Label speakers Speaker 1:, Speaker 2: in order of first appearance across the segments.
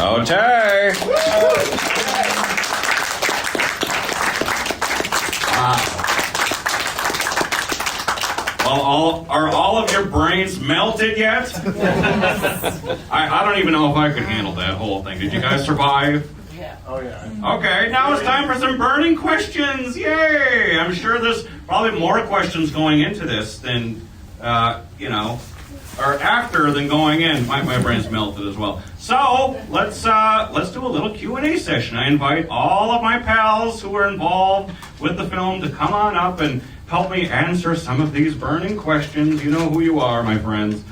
Speaker 1: Okay. Well, are all of your brains melted yet? I don't even know if I could handle that whole thing. Did you guys survive?
Speaker 2: Yeah.
Speaker 3: Oh, yeah.
Speaker 1: Okay, now it's time for some burning questions. Yay! I'm sure there's probably more questions going into this than, or after than going in. My brain's melted as well. So let's do a little Q&A session. I invite all of my pals who are involved with the film to come on up and help me answer some of these burning questions. You know who you are, my friends.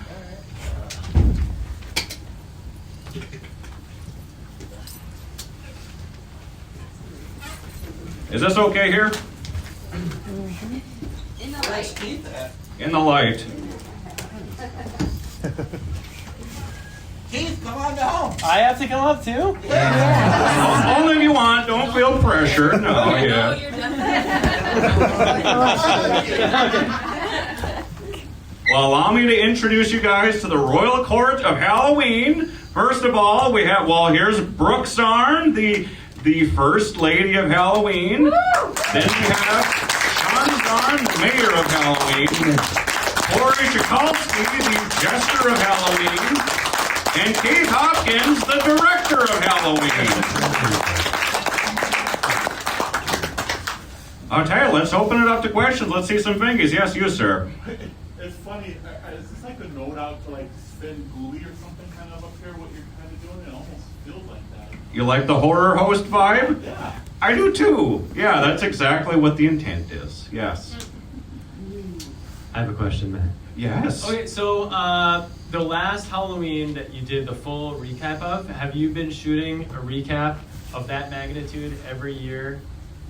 Speaker 1: Is this okay here?
Speaker 2: In the light.
Speaker 1: In the light.
Speaker 2: Keith, come on down.
Speaker 3: I have to come up too?
Speaker 1: Only if you want. Don't feel pressure. No, yeah. Well, allow me to introduce you guys to the Royal Court of Halloween. First of all, here's Brooke Zarn, the First Lady of Halloween. Then we have Sean Zarn, the Mayor of Halloween. Corey Chikalski, the Jester of Halloween. And Keith Hopkins, the Director of Halloween. Okay, let's open it up to questions. Let's see some fingers. Yes, you, sir.
Speaker 4: It's funny. Is this like a note out to like Sven Gooley or something kind of up here? What you're kind of doing? It almost feels like that.
Speaker 1: You like the horror host vibe?
Speaker 4: Yeah.
Speaker 1: I do too. Yeah, that's exactly what the intent is. Yes.
Speaker 5: I have a question, Matt.
Speaker 1: Yes.
Speaker 5: Okay, so the last Halloween that you did the full recap of, have you been shooting a recap of that magnitude every year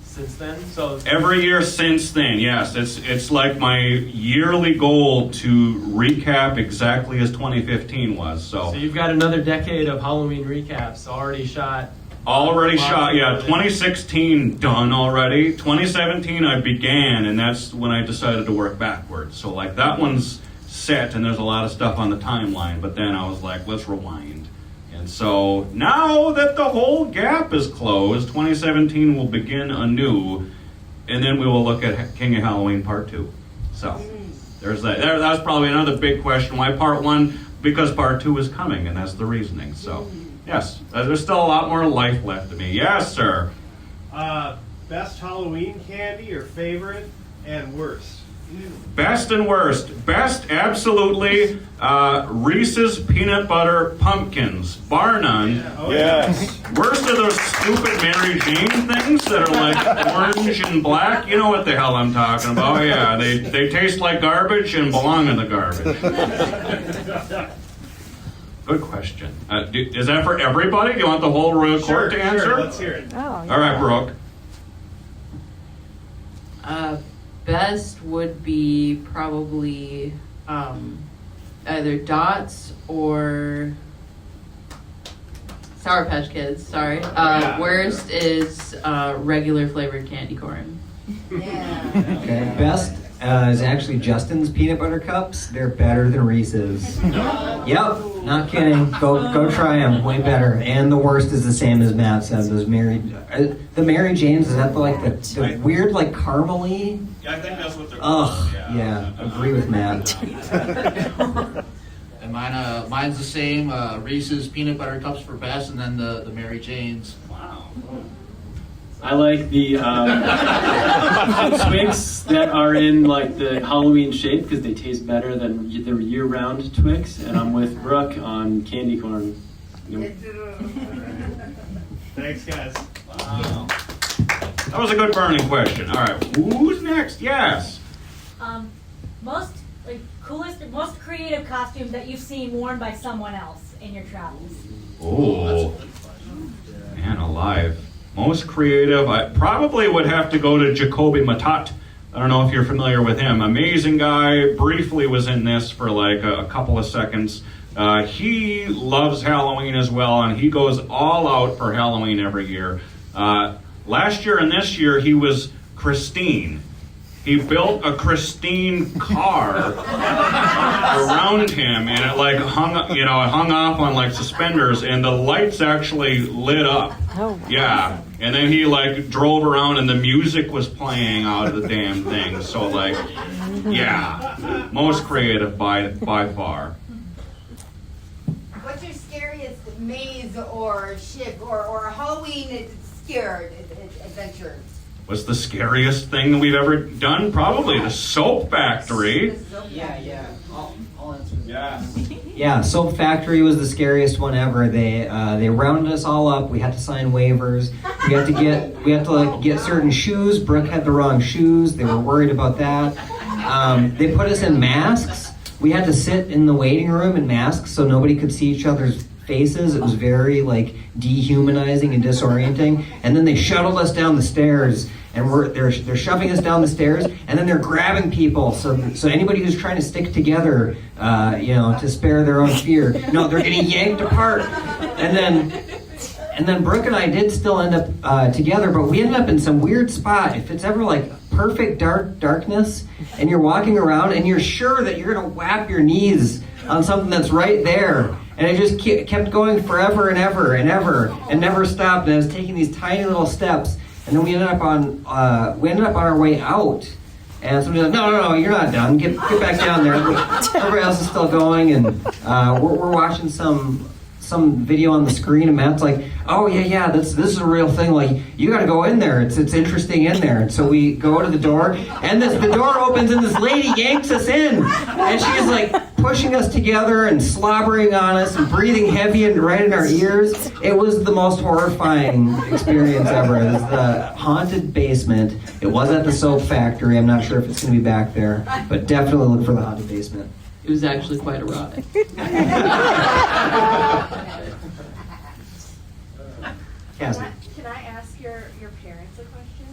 Speaker 5: since then? So
Speaker 1: Every year since then, yes. It's like my yearly goal to recap exactly as 2015 was.
Speaker 5: so you've got another decade of Halloween recaps already shot.
Speaker 1: Already shot, yeah. 2016 done already. 2017 I began, and that's when I decided to work backwards. So like that one's set, and there's a lot of stuff on the timeline. But then I was like, let's rewind. And so now that the whole gap is closed, 2017 will begin anew, and then we will look at King of Halloween Part 2. So there's that. That's probably another big question. Why Part 1? Because Part 2 is coming, and that's the reasoning. So. Yes, there's still a lot more life left to me. Yes, sir.
Speaker 3: Best Halloween candy or favorite and worst?
Speaker 1: Best and worst. Best, absolutely, Reese's Peanut Butter Pumpkins, bar none.
Speaker 3: Yes.
Speaker 1: Worst are those stupid Mary Jane things that are like orange and black. You know what the hell I'm talking about. Yeah, they taste like garbage and belong in the garbage. Good question. Is that for everybody? Do you want the whole Royal Court to answer?
Speaker 3: Sure, let's hear it.
Speaker 1: All right, Brooke.
Speaker 6: Best would be probably either Dots or Sour Patch Kids. Sorry. Worst is regular flavored candy corn.
Speaker 7: Okay, best is actually Justin's peanut butter cups. They're better than Reese's. Yep, not kidding. Go try them. Way better. And the worst is the same as Matt said. Those the Mary Janes. Is that the weird like caramely?
Speaker 1: Yeah, I think that's what they're
Speaker 7: Ugh. Yeah, agree with Matt.
Speaker 2: And mine's the same. Reese's peanut butter cups for best, and then the Mary Janes.
Speaker 1: Wow.
Speaker 5: I like the Twix that are in like the Halloween shape because they taste better than the year-round Twix. And I'm with Brooke on candy corn. Yep.
Speaker 3: Thanks, guys.
Speaker 1: Wow. That was a good burning question. All right, who's next? Yes.
Speaker 8: Most most creative costume that you've seen worn by someone else in your travels.
Speaker 1: Oh, man alive. Most creative, I probably would have to go to Jacoby Matat. I don't know if you're familiar with him. Amazing guy, briefly was in this for like a couple of seconds. He loves Halloween as well, and he goes all out for Halloween every year. Last year and this year, he was Christine. he built a Christine car around him, and it like hung off on like suspenders, and the lights actually lit up.
Speaker 9: Oh.
Speaker 1: Yeah, and then he like drove around, and the music was playing out of the damn thing. So like, yeah, most creative by far.
Speaker 10: What's your scariest maze or ship or Halloween scared adventure?
Speaker 1: What's the scariest thing we've ever done? Probably the soap factory.
Speaker 2: Yeah. I'll answer that.
Speaker 1: Yeah.
Speaker 7: Yeah, Soap Factory was the scariest one ever. They rounded us all up. We had to sign waivers. We had to get certain shoes. Brooke had the wrong shoes. They were worried about that. They put us in masks. We had to sit in the waiting room in masks so nobody could see each other's faces. It was very like dehumanizing and disorienting. And then they shuttled us down the stairs, and they're shoving us down the stairs, and then they're grabbing people. So anybody who's trying to stick together, to spare their own fear, no, they're getting yanked apart. And then Brooke and I did still end up together, but we ended up in some weird spot. If it's ever like perfect darkness, and you're walking around and you're sure that you're gonna whap your knees on something that's right there. And it just kept going forever and ever and ever and never stopped. And I was taking these tiny little steps, and then we ended up on our way out. And somebody's like, no, you're not done. Get back down there. Everybody else is still going, and we're watching some video on the screen, and Matt's like, oh yeah, this is a real thing. Like, you got to go in there. It's interesting in there. And so we go to the door, and the door opens, and this lady yanks us in, and she's like pushing us together and slobbering on us and breathing heavy and right in our ears. It was the most horrifying experience ever. It was the haunted basement. It was at the Soap Factory. I'm not sure if it's going to be back there, but definitely look for the haunted basement.
Speaker 6: It was actually quite erotic.
Speaker 7: Cassie.
Speaker 11: Can I ask your parents a question?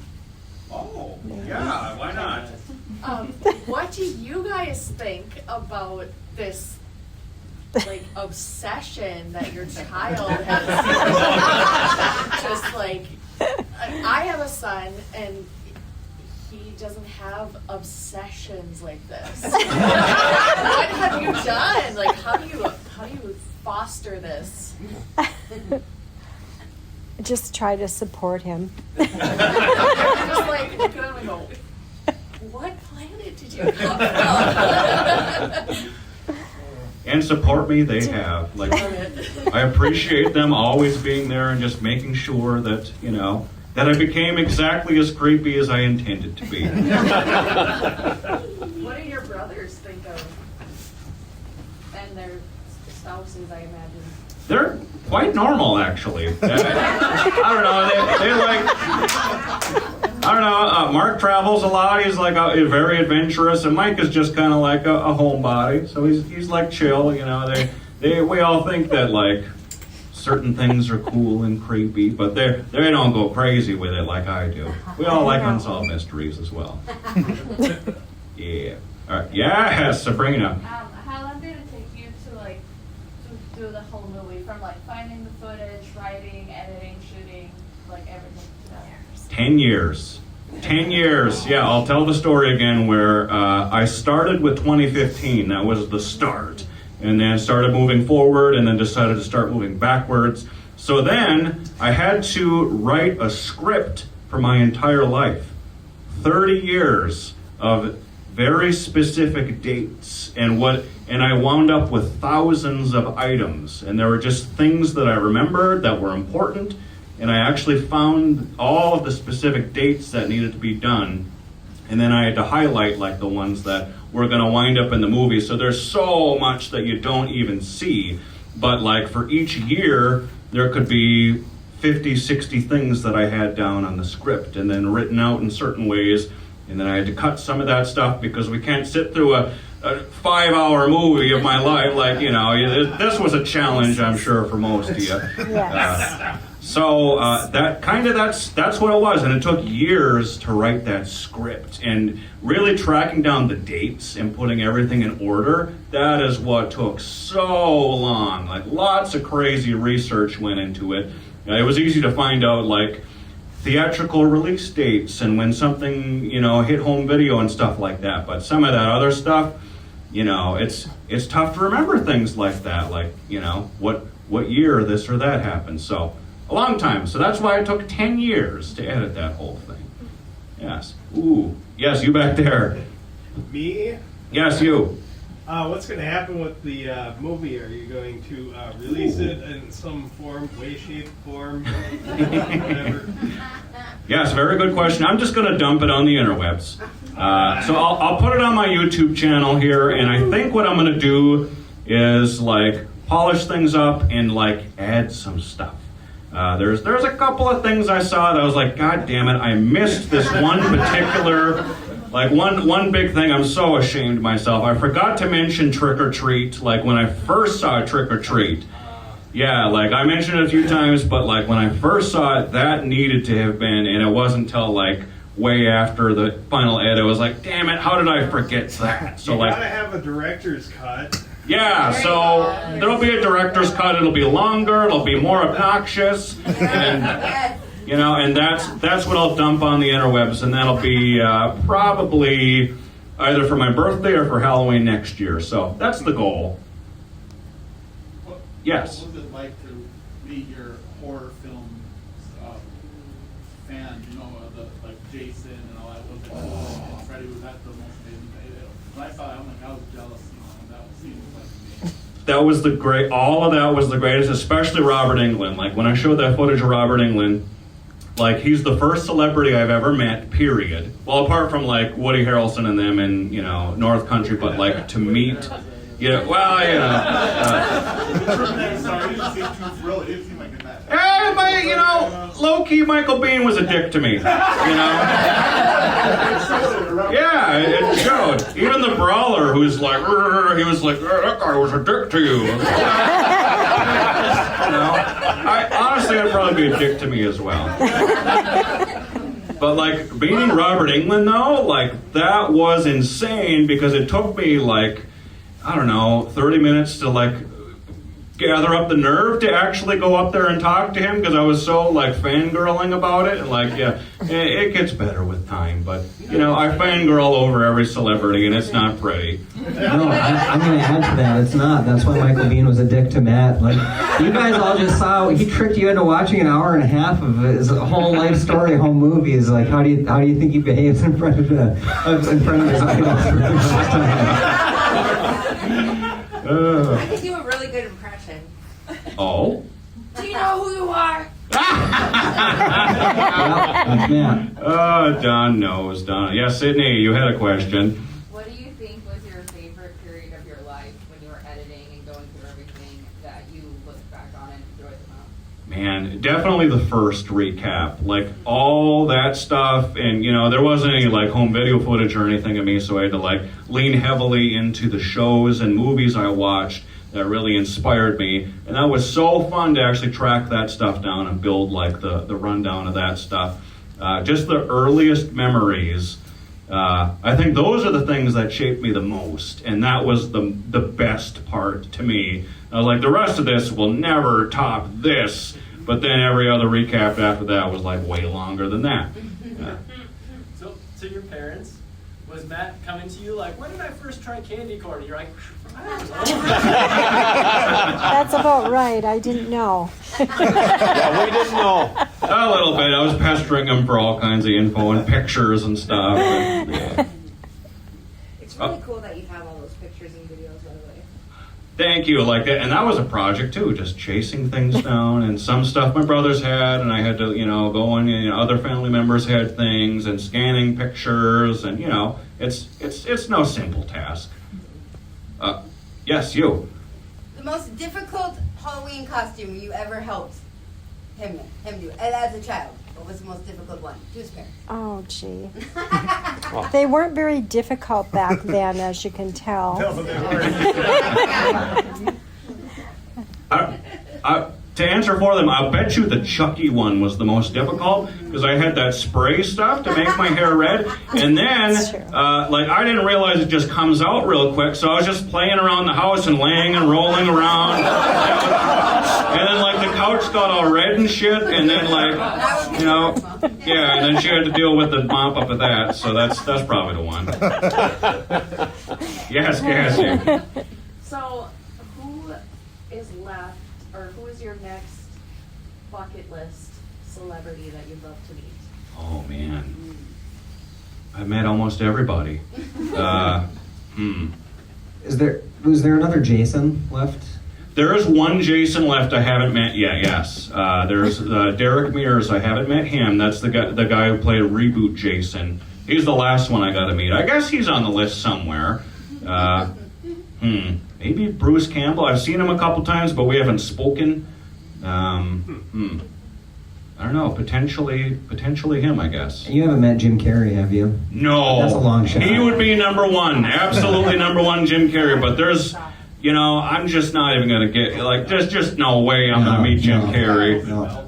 Speaker 1: Oh, yeah, why not?
Speaker 11: What do you guys think about this, like, obsession that your child has? Just like, I have a son, and he doesn't have obsessions like this. What have you done? Like, how do you foster this?
Speaker 9: Just try to support him.
Speaker 11: Just like look at him and go, what planet did you come from?
Speaker 1: And support me, they have. Like, I appreciate them always being there and just making sure that, that I became exactly as creepy as I intended to be.
Speaker 11: What do your brothers think of? And their spouses, I imagine.
Speaker 1: They're quite normal, actually. I don't know. They like. I don't know. Mark travels a lot. He's like very adventurous, and Mike is just kind of like a homebody. So he's like chill. We all think that like certain things are cool and creepy, but they don't go crazy with it like I do. We all like unsolved mysteries as well. Yeah. All right. Yeah, Sabrina.
Speaker 12: How long did it take you to do the whole movie, from like finding the footage, writing, editing, shooting, like everything together?
Speaker 1: 10 years. 10 years. Yeah, I'll tell the story again where I started with 2015. That was the start. And then started moving forward, and then decided to start moving backwards. So then I had to write a script for my entire life. 30 years of very specific dates and I wound up with thousands of items, and there were just things that I remembered that were important, and I actually found all of the specific dates that needed to be done, and then I had to highlight like the ones that were going to wind up in the movie. So there's so much that you don't even see, but like for each year there could be 50, 60 things that I had down on the script and then written out in certain ways. And then I had to cut some of that stuff because we can't sit through a 5-hour movie of my life. Like, this was a challenge, I'm sure, for most of you.
Speaker 9: Yes.
Speaker 1: That's what it was. And it took years to write that script. And really tracking down the dates and putting everything in order, that is what took so long. Like, lots of crazy research went into it. It was easy to find out, like, theatrical release dates and when something, you know, hit home video and stuff like that. But some of that other stuff, you know, it's tough to remember things like that, like, you know, what year this or that happened. So a long time. So that's why it took 10 years to edit that whole thing. Yes. Ooh. Yes, you back there.
Speaker 3: Me?
Speaker 1: Yes, you.
Speaker 3: What's going to happen with the movie? Are you going to release it in some form, way, shape, form, whatever?
Speaker 1: Yes, very good question. I'm just going to dump it on the interwebs. So I'll put it on my YouTube channel here, and I think what I'm going to do is like polish things up and like add some stuff. There's a couple of things I saw that I was like, God damn it, I missed this one particular, like one big thing. I'm so ashamed of myself. I forgot to mention Trick or Treat, like when I first saw Trick or Treat. Yeah, like I mentioned it a few times, but like when I first saw it, that needed to have been, and it wasn't until like way after the final edit, I was like, damn it, how did I forget that? So
Speaker 3: you
Speaker 1: like,
Speaker 3: gotta have a director's cut.
Speaker 1: yeah, so there'll be a director's cut. It'll be longer. It'll be more obnoxious, and you know, and that's what I'll dump on the interwebs, and that'll be probably either for my birthday or for Halloween next year. So that's the goal. Yes.
Speaker 4: What was it like to meet your horror film fan? You know, like Jason and all that. Was it cool? And Freddy, was that the most amazing thing? When I saw it, I'm like, I was jealous. You know, and that seemed like me.
Speaker 1: That was the great. All of that was the greatest, especially Robert Englund. Like when I showed that footage of Robert Englund, like he's the first celebrity I've ever met. Period. Well, apart from like Woody Harrelson and them in, you know, North Country, but like to meet. Yeah, well, you know.
Speaker 4: Sorry, you didn't seem too thrilled. It didn't seem like that.
Speaker 1: But, you know, low-key Michael Biehn was a dick to me, you know? Yeah, it showed. Even the brawler who's like, he was like, that guy was a dick to you. You know? Honestly, I'd probably be a dick to me as well. But like, beating Robert Englund, though, like, that was insane because it took me like, I don't know, 30 minutes to like gather up the nerve to actually go up there and talk to him because I was so like fangirling about it. And like, yeah, it gets better with time, but you know, I fangirl over every celebrity and it's not pretty.
Speaker 7: No, I'm going to add to that. It's not. That's why Michael Biehn was a dick to Matt. Like, you guys all just saw, he tricked you into watching an hour and a half of his whole life story, whole movie. Is like, how do you think he behaves in front of his idols for the first time?
Speaker 10: I can do a really good impression.
Speaker 1: Oh?
Speaker 10: Do you know who you are?
Speaker 1: Don knows. Don. Yeah, Sydney, you had a question.
Speaker 13: What do you think was your favorite period of your life when you were editing and going through everything that you look back on and enjoyed the most?
Speaker 1: Man, definitely the first recap. Like, all that stuff, and, you know, there wasn't any, like, home video footage or anything of me, so I had to, like, lean heavily into the shows and movies I watched that really inspired me. And that was so fun to actually track that stuff down and build, like, the rundown of that stuff. Just the earliest memories, I think those are the things that shaped me the most, and that was the best part to me. I was like, the rest of this will never top this, but then every other recap after that was like way longer than that.
Speaker 5: So, to your parents, was Matt coming to you like, when did I first try candy corn? And you're like,
Speaker 9: That's about right. I didn't know.
Speaker 1: Yeah, we didn't know. A little bit. I was pestering him for all kinds of info and pictures and stuff. And, yeah.
Speaker 10: It's really cool that you have all those pictures and videos, by the way.
Speaker 1: Thank you, like that, and that was a project too, just chasing things down. And some stuff my brothers had, and I had to, you know, go and other family members had things, and scanning pictures, and you know, it's no simple task. Yes, you.
Speaker 10: The most difficult Halloween costume you ever helped him do, and as a child. What was the most difficult one? To his parents.
Speaker 9: Oh, gee. They weren't very difficult back then, as you can tell.
Speaker 1: To answer for them, I'll bet you the Chucky one was the most difficult because I had that spray stuff to make my hair red, and then like I didn't realize it just comes out real quick, so I was just playing around the house and laying and rolling around, and then like the couch lips got all red and shit, and then like, you know, yeah, and then she had to deal with the mop up of that. So that's probably the one. Yes, Cassie.
Speaker 11: So, who is left, or who is your next bucket list celebrity that you'd love to meet?
Speaker 1: Oh man, I met almost everybody.
Speaker 7: Was there another Jason left?
Speaker 1: There is one Jason left I haven't met yet. Yes, there's Derek Mears. I haven't met him. That's the guy who played Reboot Jason. He's the last one I got to meet. I guess he's on the list somewhere. Maybe Bruce Campbell. I've seen him a couple times, but we haven't spoken. I don't know. Potentially him, I guess.
Speaker 7: And you haven't met Jim Carrey, have you?
Speaker 1: No.
Speaker 7: That's a long shot.
Speaker 1: He would be number one. Absolutely number one, Jim Carrey. But there's, you know, I'm just not even going to get, like, there's just no way I'm going to meet Jim Carrey.
Speaker 7: No.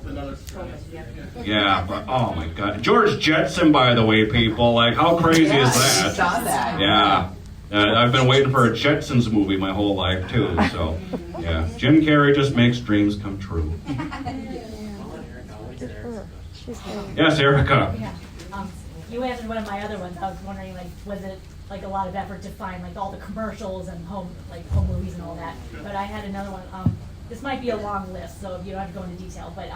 Speaker 1: Yeah, but oh my God. George Jetson, by the way, people. Like, how crazy is that?
Speaker 10: I saw that.
Speaker 1: Yeah. I've been waiting for a Jetsons movie my whole life, too. So, yeah. Jim Carrey just makes dreams come true. Yes, Erica.
Speaker 8: Yeah. You answered one of my other ones. I was wondering, like, was it like a lot of effort to find like all the commercials and home movies and all that? But I had another one. This might be a long list, so you don't have to go into detail. But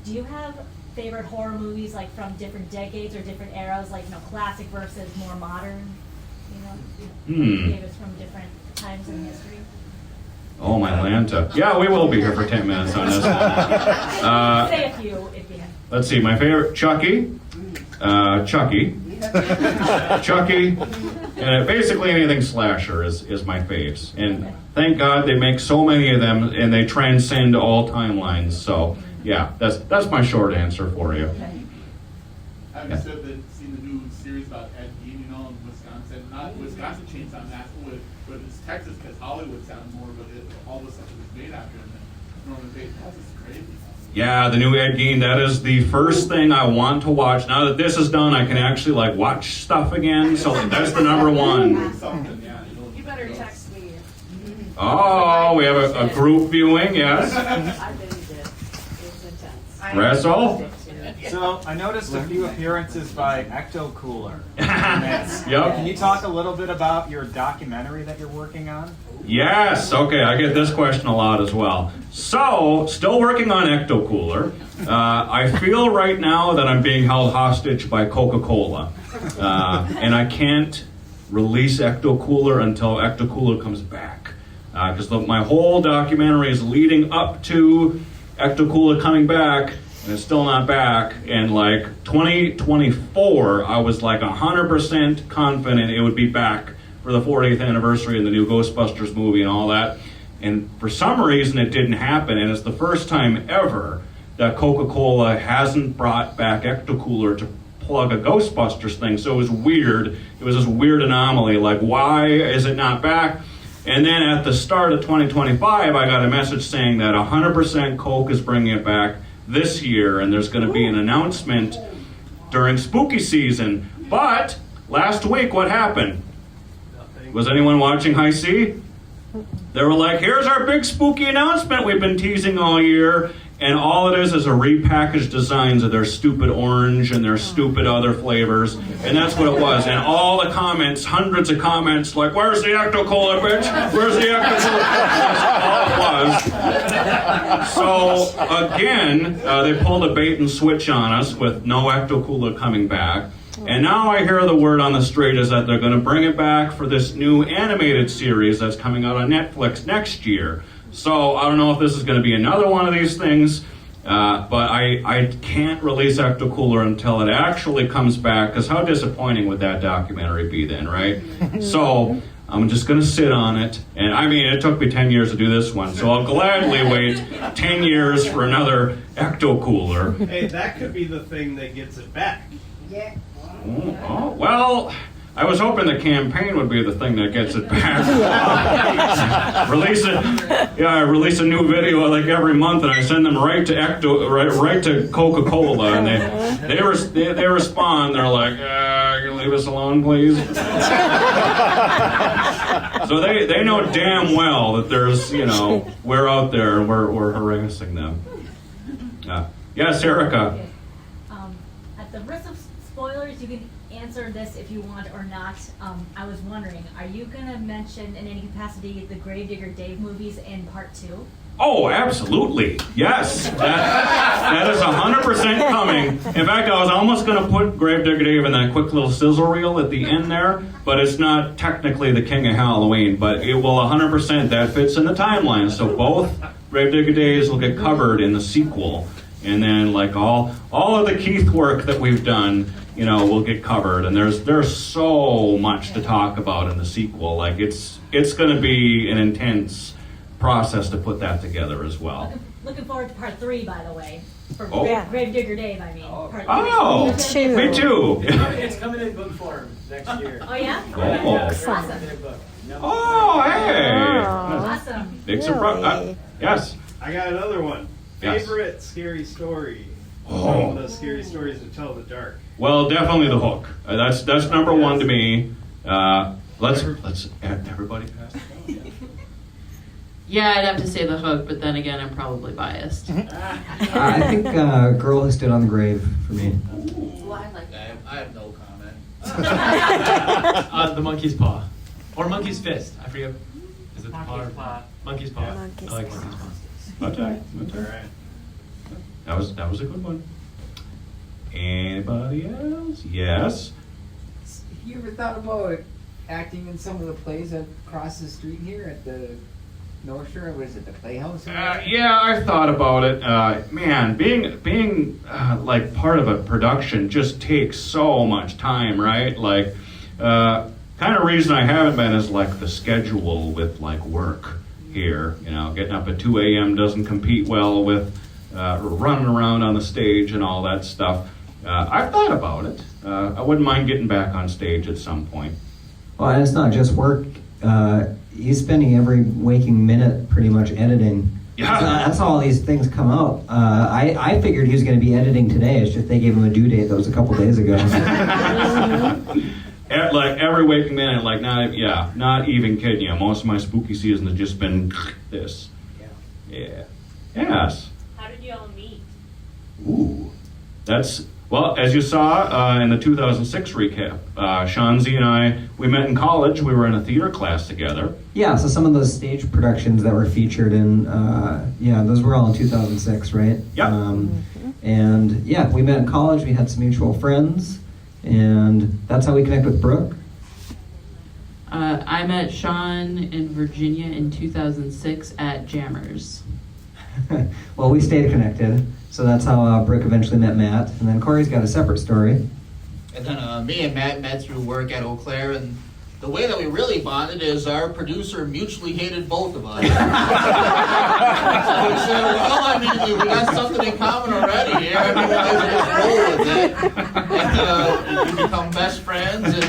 Speaker 8: do you have favorite horror movies like from different decades or different eras, like classic versus more modern? Favorites from different times in history.
Speaker 1: Oh, my Lanta. Yeah, we will be here for 10 minutes on this one.
Speaker 8: Say a few if you have.
Speaker 1: Let's see, my favorite, Chucky, Chucky, and basically anything slasher is my faves. And thank God they make so many of them, and they transcend all timelines. So yeah, that's my short answer for you.
Speaker 4: Have you said that seen the new series about Ed Gein, in Wisconsin? Not Wisconsin Chainsaw Massacre, but it's Texas because Hollywood sounds more, but all the stuff that was made after and then Norman Bates. That's just crazy.
Speaker 1: Yeah, the new Ed Gein, that is the first thing I want to watch. Now that this is done, I can actually watch stuff again. So that's the number one.
Speaker 11: You better text me.
Speaker 1: Oh, we have a group viewing, yes.
Speaker 11: I believed it. It was intense.
Speaker 1: Wrestle?
Speaker 14: So I noticed a few appearances by Ecto Cooler.
Speaker 1: Yep.
Speaker 14: Can you talk a little bit about your documentary that you're working on?
Speaker 1: Yes. Okay, I get this question a lot as well. So, still working on Ecto Cooler. I feel right now that I'm being held hostage by Coca-Cola, and I can't release Ecto Cooler until Ecto Cooler comes back, because my whole documentary is leading up to Ecto Cooler coming back. And it's still not back. And 2024, I was 100% confident it would be back for the 40th anniversary of the new Ghostbusters movie and all that. And for some reason, it didn't happen. And it's the first time ever that Coca-Cola hasn't brought back Ecto Cooler to plug a Ghostbusters thing. So it was weird. It was this weird anomaly. Why is it not back? And then at the start of 2025, I got a message saying that 100% Coke is bringing it back this year, and there's going to be an announcement during spooky season. But last week, what happened? Was anyone watching High C? They were like, here's our big spooky announcement we've been teasing all year, and all it is a repackaged designs of their stupid orange and their stupid other flavors, and that's what it was. And all the comments, hundreds of comments, where's the Ecto Cola, bitch? Where's the Ecto Cola? That's all it was. So again, they pulled a bait and switch on us with no Ecto Cooler coming back. And now I hear the word on the street is that they're going to bring it back for this new animated series that's coming out on Netflix next year. So I don't know if this is going to be another one of these things, but I can't release Ecto Cooler until it actually comes back, because how disappointing would that documentary be then, right? So I'm just going to sit on it. And I mean, it took me 10 years to do this one, so I'll gladly wait 10 years for another Ecto Cooler.
Speaker 3: Hey, that could be the thing that gets it back.
Speaker 10: Yeah.
Speaker 1: Oh, well, I was hoping the campaign would be the thing that gets it back. I release a new video every month, and I send them right to right to Coca-Cola, and they respond. They're like, "Can you leave us alone, please?" So they know damn well that there's we're out there and we're harassing them. Yes, Erica.
Speaker 8: Okay. At the risk of spoilers, you can answer this if you want or not. I was wondering, are you going to mention in any capacity the Gravedigger Dave movies in part 2?
Speaker 1: Oh, absolutely. Yes. That is 100% coming. In fact, I was almost going to put Gravedigger Dave in that quick little sizzle reel at the end there, but it's not technically the King of Halloween, but it will 100%. That fits in the timeline. So both Gravedigger Days will get covered in the sequel. And then like all of the Keith work that we've done, you know, will get covered. And there's so much to talk about in the sequel. Like it's going to be an intense process to put that together as well.
Speaker 8: Looking forward to part 3, by the way. For
Speaker 1: Oh.
Speaker 8: Gravedigger Dave, I mean. Part 3.
Speaker 1: Oh, me too.
Speaker 5: It's coming in book form next year.
Speaker 8: Oh, yeah?
Speaker 1: Oh.
Speaker 8: Awesome.
Speaker 1: Oh, hey.
Speaker 8: Awesome.
Speaker 1: Big surprise. Yes.
Speaker 3: I got another one.
Speaker 1: Yes.
Speaker 3: Favorite scary story?
Speaker 1: Oh.
Speaker 3: The scary stories that tell the dark.
Speaker 1: Well, definitely The Hook. That's number one to me. Let's everybody pass it down.
Speaker 6: Yeah, I'd have to say The Hook, but then again, I'm probably biased.
Speaker 7: I think Girl Who Stood on the Grave for me.
Speaker 2: Well, I like that. I have no comment.
Speaker 5: The Monkey's Paw. Or Monkey's Fist. I forget. Is it the paw?
Speaker 11: Monkey's Paw.
Speaker 5: Monkey's Paw.
Speaker 9: Monkey's
Speaker 5: I like
Speaker 9: Paw.
Speaker 5: Monkey's Paw.
Speaker 1: Okay. That was a good one. Anybody else? Yes.
Speaker 15: Have you ever thought about acting in some of the plays across the street here at the North Shore? What is it, the Playhouse?
Speaker 1: Yeah, I thought about it. Man, being like part of a production just takes so much time, right? Like, kind of reason I haven't been is like the schedule with like work here. You know, getting up at 2 a.m. doesn't compete well with running around on the stage and all that stuff. I've thought about it. I wouldn't mind getting back on stage at some point.
Speaker 7: Well, and it's not just work. He's spending every waking minute pretty much editing.
Speaker 1: Yeah.
Speaker 7: That's how all these things come out. I figured he was going to be editing today. It's just they gave him a due date that was a couple days ago.
Speaker 1: Like every waking minute, like not even kidding you. Most of my spooky season has just been this. Yeah. Yes.
Speaker 12: How did you all meet?
Speaker 1: Ooh. Well, as you saw in the 2006 recap, Shanzi and I, we met in college. We were in a theater class together.
Speaker 7: Yeah, so some of those stage productions that were featured in, those were all in 2006, right?
Speaker 1: Yeah.
Speaker 7: And yeah, we met in college. We had some mutual friends, and that's how we connected with Brooke.
Speaker 6: I met Sean in Virginia in 2006 at Jammers.
Speaker 7: Well, we stayed connected, so that's how Brooke eventually met Matt. And then Corey's got a separate story.
Speaker 2: And then me and Matt met through work at Eau Claire, and the way that we really bonded is our producer mutually hated both of us. So we said, well, I mean, we got something in common already here. I mean, we might as well just roll with it. And we become best friends, and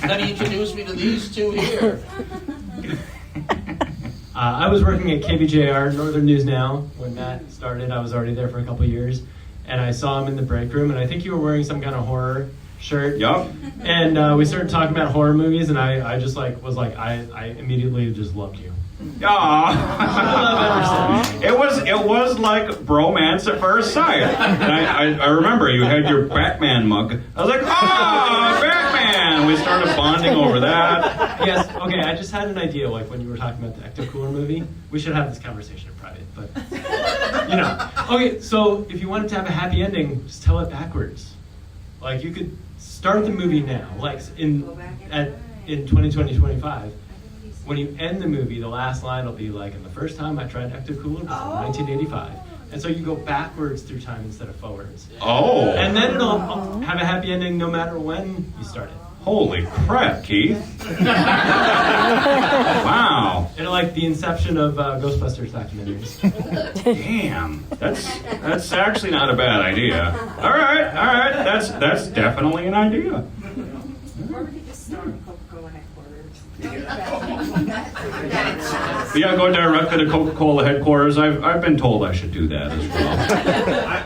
Speaker 2: then he introduced me to these two here.
Speaker 5: I was working at KBJR, Northern News Now, when Matt started. I was already there for a couple years. And I saw him in the break room, and I think you were wearing some kind of horror shirt.
Speaker 1: Yup.
Speaker 5: And we started talking about horror movies, and I just I immediately just loved you.
Speaker 1: Aww. It was like bromance at first sight. And I remember you had your Batman mug. I was like, Batman! We started bonding over that.
Speaker 5: Yes, okay, I just had an idea, like when you were talking about the Ecto Cooler movie. We should have this conversation in private, but, you know. Okay, so if you wanted to have a happy ending, just tell it backwards. Like, you could start the movie now, like in 2025. When you end the movie, the last line will be like, and the first time I tried Ecto Cooler was in 1985. And so you go backwards through time instead of forwards.
Speaker 1: Oh.
Speaker 5: And then it'll have a happy ending no matter when you start it.
Speaker 1: Holy crap, Keith. Wow.
Speaker 5: And like the inception of Ghostbusters documentaries.
Speaker 1: Damn. That's actually not a bad idea. All right. That's definitely an idea.
Speaker 11: Or we could just start Coca-Cola headquarters.
Speaker 1: Yeah, go directly to Coca-Cola headquarters. I've been told I should do that as well.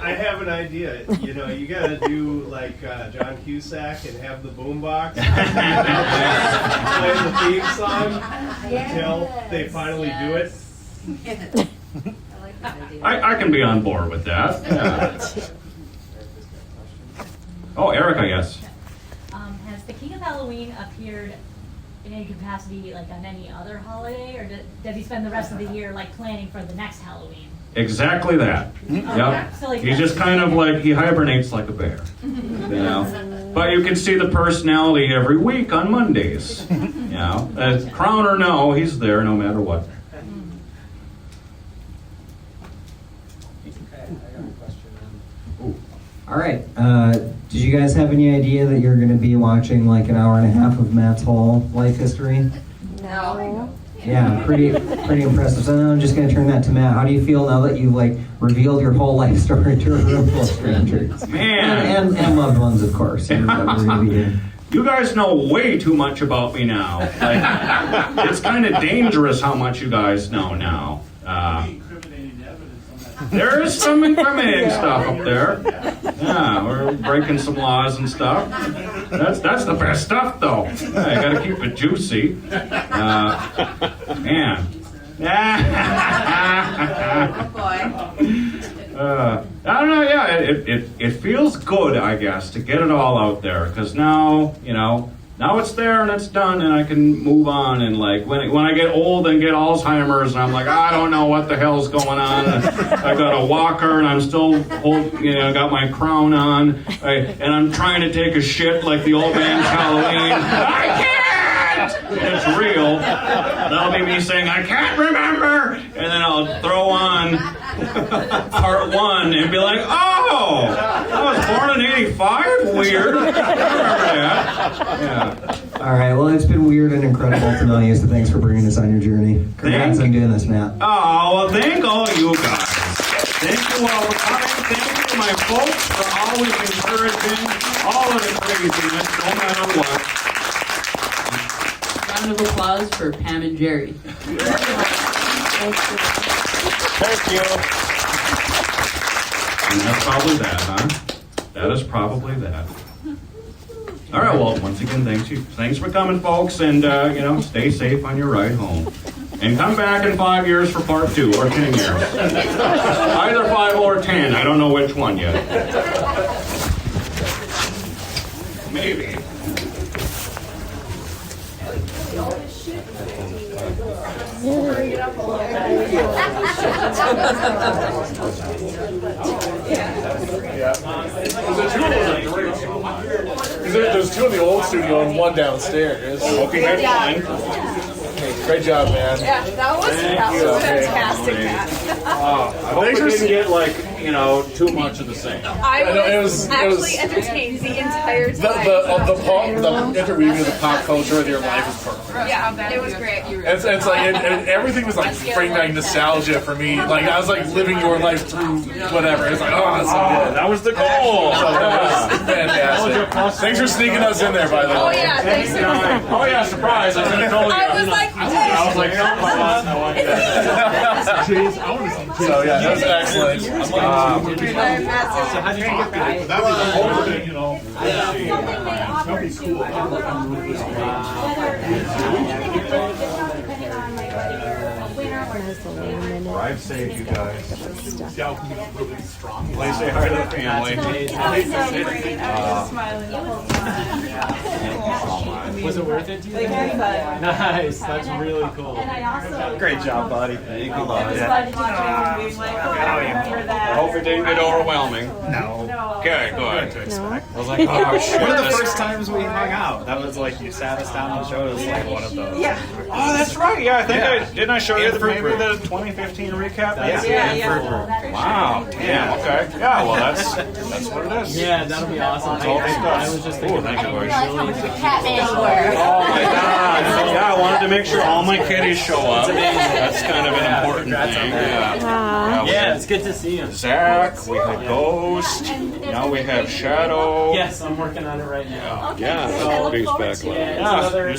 Speaker 3: I have an idea. You know, you got to do like John Cusack and have the boombox play the theme song until they finally do it.
Speaker 1: I can be on board with that. Yeah. Oh, Erica, yes.
Speaker 8: Has the King of Halloween appeared in any capacity, like on any other holiday, or does he spend the rest of the year like planning for the next Halloween?
Speaker 1: Exactly that. Yep.
Speaker 8: So, like,
Speaker 1: He's just kind of like, he hibernates like a bear. You know? But you can see the personality every week on Mondays. You know? Crown or no, he's there no matter what.
Speaker 7: All right. Did you guys have any idea that you're going to be watching like an hour and a half of Matt's whole life history?
Speaker 9: No.
Speaker 7: Yeah, pretty impressive. So now I'm just going to turn that to Matt. How do you feel now that you've like revealed your whole life story to a room full of strangers?
Speaker 1: Man!
Speaker 7: And loved ones, of course. We're gonna be here.
Speaker 1: You guys know way too much about me now. Like, it's kind of dangerous how much you guys know now. There is some incriminating stuff up there. Yeah, we're breaking some laws and stuff. That's the best stuff, though. Yeah, you gotta keep it juicy. Man.
Speaker 10: Oh boy.
Speaker 1: I don't know, yeah, it feels good, I guess, to get it all out there, because now, you know, now it's there and it's done and I can move on, and like when I get old and get Alzheimer's and I'm like, I don't know what the hell's going on, and I got a walker and I'm still got my crown on, and I'm trying to take a shit like the old man's Halloween. I can't! It's real. That'll be me saying, I can't remember, and then I'll throw on part 1 and be like, oh, I was born in 85? Weird. I remember that. Yeah.
Speaker 7: All right. Well, it's been weird and incredible to know you. So thanks for bringing us on your journey. Congrats on doing this, Matt.
Speaker 1: Oh, well, thank all you guys. Thank you all for coming. Thank you, my folks, for always encouraging all of the craziness, no matter what.
Speaker 6: Round of applause for Pam and Jerry.
Speaker 1: Thank you. And that's probably that, huh? That is probably that. All right, well, once again, thanks for coming, folks, and, stay safe on your ride home. And come back in 5 years for part 2, or 10 years. Either 5 or 10, I don't know which one yet. Maybe.
Speaker 16: There's 2 in the old studio and 1 downstairs.
Speaker 1: Okay, that's fine.
Speaker 16: Great job, man.
Speaker 11: Yeah, that was fantastic, Matt.
Speaker 1: I hope we didn't get too much of the same.
Speaker 11: I was actually entertained the entire time.
Speaker 16: The interweaving of the pop culture of your life is perfect.
Speaker 11: Yeah, it was great.
Speaker 16: It's like everything was like bringing back nostalgia for me. Like I was like living your life through whatever. It's like that's so good.
Speaker 1: That was the goal.
Speaker 16: That was fantastic. Thanks for sneaking us in there, by the way.
Speaker 11: Oh yeah, thanks so much.
Speaker 1: Oh yeah, surprise! I was gonna tell you.
Speaker 11: I was like,
Speaker 16: so yeah, that was excellent.
Speaker 11: So
Speaker 5: how did you get back?
Speaker 8: Something they offer depending on like whether you're a winner or
Speaker 1: Drive safe, you guys. Please say hi to the family.
Speaker 5: Was it worth it? Nice. That's really cool.
Speaker 8: And I also
Speaker 14: Great job, buddy. Thank you.
Speaker 1: I hope it didn't get overwhelming.
Speaker 14: No.
Speaker 1: Okay, good. I was like, oh shit.
Speaker 14: One of the first times we hung out, that was like you sat us down and showed us like one of those.
Speaker 11: Yeah.
Speaker 1: Oh, that's right. Yeah, I think didn't I show you maybe the 2015 recap?
Speaker 11: Yeah.
Speaker 1: Wow. Yeah. Okay. Yeah. Well, that's what it is.
Speaker 5: Yeah, that'll be awesome.
Speaker 1: That's all they
Speaker 5: I was just thinking,
Speaker 1: thank you, boys.
Speaker 10: Catman
Speaker 1: Oh my God! Yeah, I wanted to make sure all my kitties show up. That's kind of an important thing.
Speaker 5: Yeah, it's good to see you.
Speaker 1: Zach, we had Ghost. Now we have Shadow.
Speaker 5: Yes, I'm working on it right now.
Speaker 1: Yeah, Beast back.
Speaker 5: Yeah, it's another